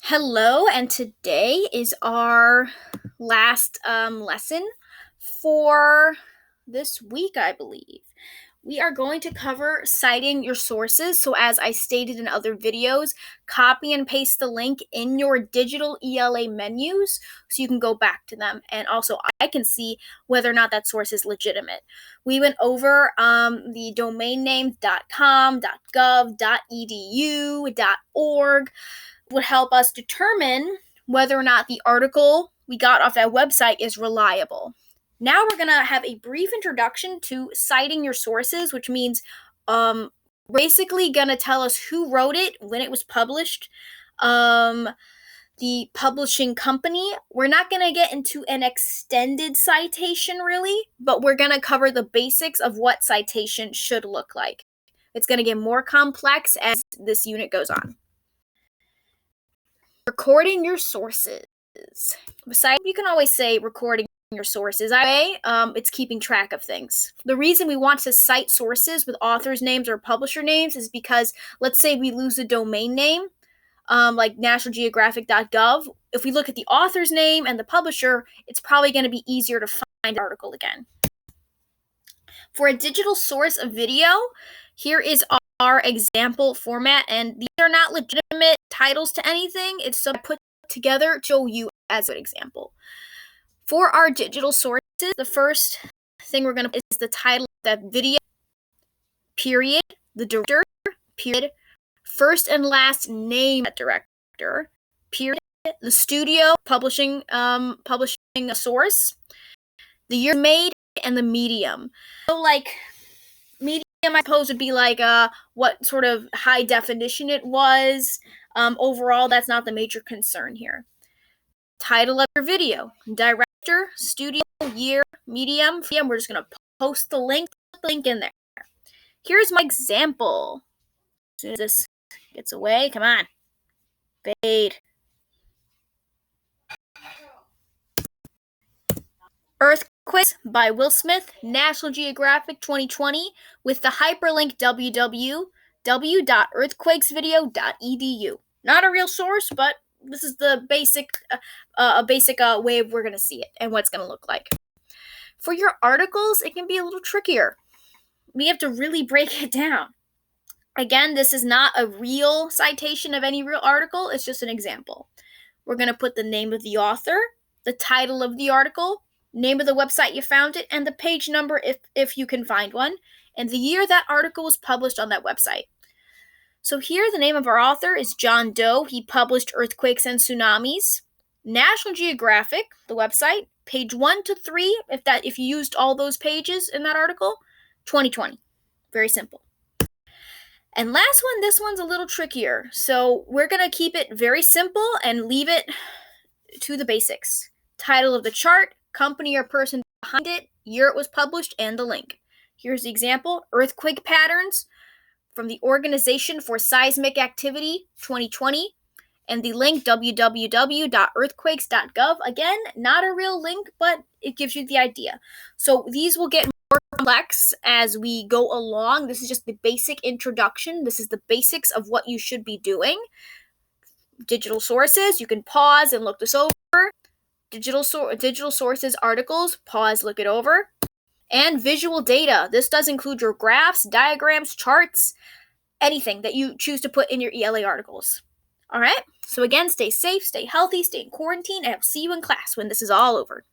Hello, and today is our last lesson for this week, I believe. We are going to cover citing your sources. So, as I stated in other videos, copy and paste the link in your digital ELA menus so you can go back to them. And also, I can see whether or not that source is legitimate. We went over the domain names .com, .gov, .edu, .org would help us determine whether or not the article we got off that website is reliable. Now we're going to have a brief introduction to citing your sources, which means basically going to tell us who wrote it, when it was published, the publishing company. We're not going to get into an extended citation really, but we're going to cover the basics of what citation should look like. It's going to get more complex as this unit goes on. Recording your sources. Besides, you can always say recording your sources. It's keeping track of things. The reason we want to cite sources with authors' names or publisher names is because, let's say we lose a domain name, like nationalgeographic.gov. If we look at the author's name and the publisher, it's probably going to be easier to find the article again. For a digital source of video, here is our example format, and these are not legitimate titles to anything. It's so put together to show you as an example. For our digital sources, the first thing we're going to put is the title of that video, period, the director, period, first and last name of that director, period, the studio publishing a source, the year made, and the medium. So like medium, I suppose, would be like what sort of high definition it was. Overall, that's not the major concern here. Title of your video, director, studio, year, medium. We're just going to post the link, put the link in there. Here's my example. As soon as this gets away, come on. Fade. Earthquakes by Will Smith, National Geographic 2020, with the hyperlink www.earthquakesvideo.edu. Not a real source, but this is the basic way we're going to see it and what it's going to look like. For your articles, it can be a little trickier. We have to really break it down. Again, this is not a real citation of any real article. It's just an example. We're going to put the name of the author, the title of the article, name of the website you found it, and the page number if you can find one, and the year that article was published on that website. So here the name of our author is John Doe. He published Earthquakes and Tsunamis. National Geographic, the website, page 1 to 3, if you used all those pages in that article, 2020. Very simple. And last one, this one's a little trickier. So we're going to keep it very simple and leave it to the basics. Title of the chart, company or person behind it, year it was published, and the link. Here's the example, Earthquake Patterns from the Organization for Seismic Activity 2020, and the link www.earthquakes.gov. Again, not a real link, but it gives you the idea. So these will get more complex as we go along. This is just the basic introduction. This is the basics of what you should be doing. Digital sources, you can pause and look this over. Digital sources articles, pause, look it over. And visual data. This does include your graphs, diagrams, charts, anything that you choose to put in your ELA articles. All right? So again, stay safe, stay healthy, stay in quarantine, and I'll see you in class when this is all over.